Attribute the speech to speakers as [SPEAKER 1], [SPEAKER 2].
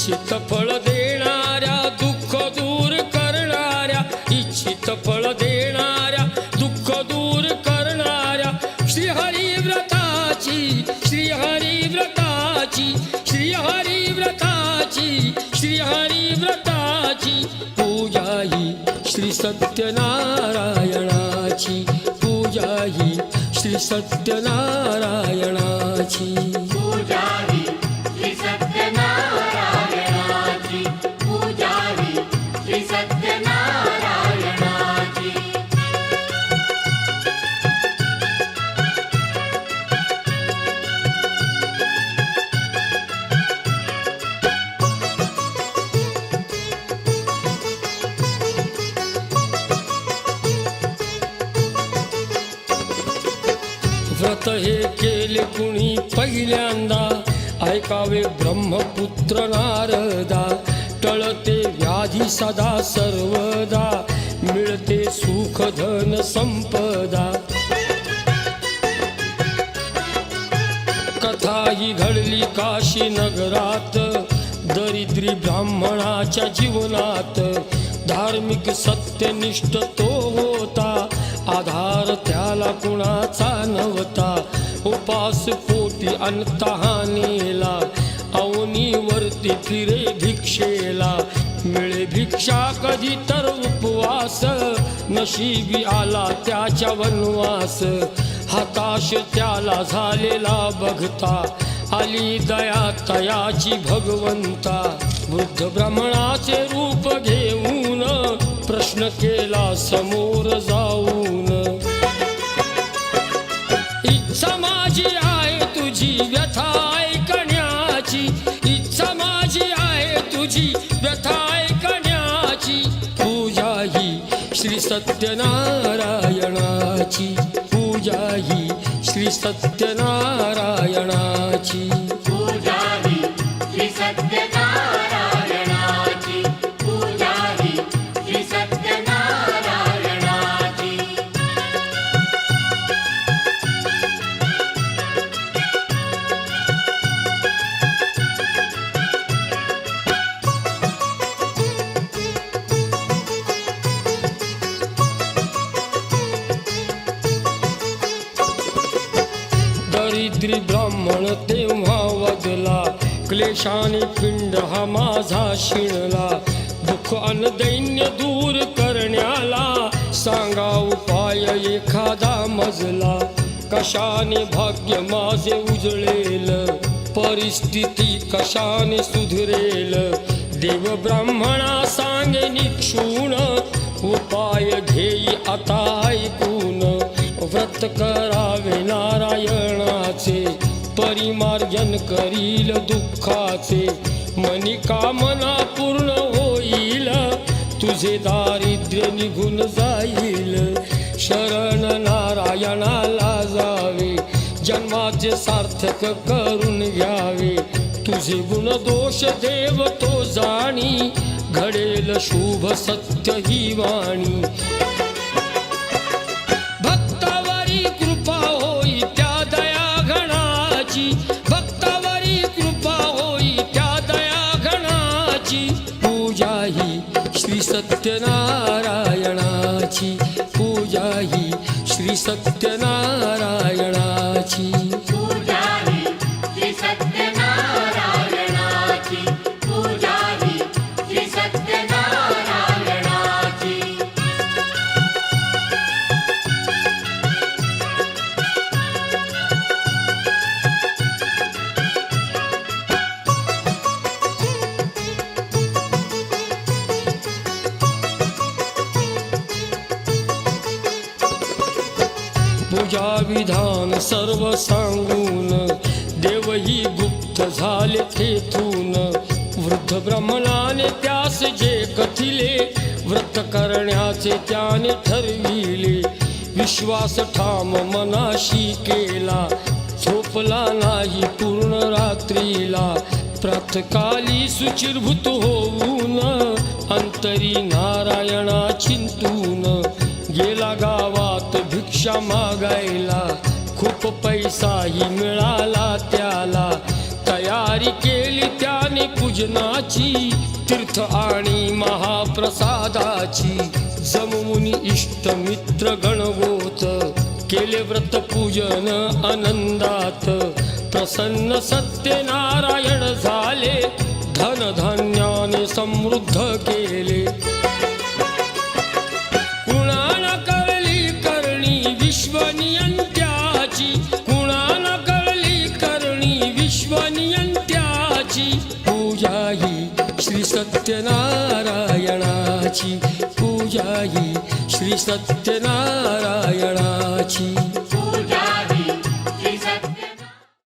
[SPEAKER 1] इच्छित फळ देणाऱ्या दुःख दूर करणाऱ्या इच्छित फळ देणाऱ्या दुःख दूर करणाऱ्या श्रीहरिव्रताची श्रीहरिव्रताची श्रीहरिव्रताची श्रीहरिव्रताची पूजा ही श्री सत्यनारायणाची पूजा ही श्री सत्यनारायणाची
[SPEAKER 2] पूजा ही श्री सत्यनारायणाची पूजा ही श्री सत्यनारायणाची
[SPEAKER 1] व्रत हे केले कुणी पहिल्यांदा ऐकावे ब्रह्मपुत्र नारदा टळते व्याधी सदा सर्वदा मिळते सुख धन संपदा कथा ही घडली काशी नगरात दरिद्री ब्राह्मणाच्या जीवनात धार्मिक सत्यनिष्ठ तो होता आधार त्याला कुणाचा नव्हता उपास पोटी अनतहानेला अवनीवरती फिरे भिक्षेला मिळे भिक्षा कधी तर उपवास नशिबी आला त्याच्या वनवास हताश त्याला झालेला बघता आली दया तयाची भगवंता वृद्ध ब्राह्मणाचे रूप घेऊन प्रश्न केला समोर जाऊन इच्छा माझी आहे तुझी व्यथा ऐकण्याची इच्छा माझी आहे तुझी व्यथा ऐकण्याची पूजा ही श्री सत्यनारायणाची पूजा ही श्री सत्यनारायणाची
[SPEAKER 2] पूजा ही श्री सत्यनारायणाची पूजा ही श्री सत्यनारायणाची
[SPEAKER 1] दरिद्री ब्राह्मण तेव्हा वदला क्लेशाने पिंड हा माझा शिणला दुःख अन दैन्य दूर करण्याला सांगा उपाय एखादा मजला कशाने भाग्य माझे उजळेल परिस्थिती कशाने सुधरेल देव ब्राह्मणा सांगे निक्षूण उपाय घेई आता ऐकून व्रत करावे नारायणाचे परिमार्जन करील दुःखाचे मनी कामना पूर्ण होईल तुझे दारिद्र्य निघून जाईल शरण नारायणाला जावे जन्माचे सार्थक करून घ्यावे तुझे गुण दोष देव तो जाणी घडेल शुभ सत्य ही वाणी भक्तावरी कृपा होई त्या दया घणाची भक्तावरी कृपा होई त्या दया घणाची पूजा ही श्री सत्यनारायणाची पूजा ही श्री सत्यनारायणाची
[SPEAKER 2] पूजा ही श्री सत्यनारायणाची पूजा ही श्री सत्यनारायणाची
[SPEAKER 1] पूजा विधान सर्व सांगून देवही गुप्त झाले तेथून वृद्ध ब्राह्मणाने त्यास जे कथिले व्रत करण्याचे त्याने ठरविले विश्वास ठाम मनाशी केला झोपला नाही पूर्ण रात्रीला प्रातकाली सुचिरभूत होऊन अंतरी नारायणा चिंतून गेला गावात भिक्षा मागायला खूप पैसाही मिळाला त्याला तयारी केली त्याने पूजनाची तीर्थ आणि महाप्रसादाची जममुनी इष्ट मित्र गणगोत केले व्रत पूजन आनंदात प्रसन्न सत्यनारायण झाले धनधान्याने समृद्ध केले कुणाला कळली करणी विश्वनियंत्याची कुणाला कळली करणी विश्वनियंत्याची पूजा ही श्री सत्यनारायणाची पूजा ही श्री सत्यनारायणा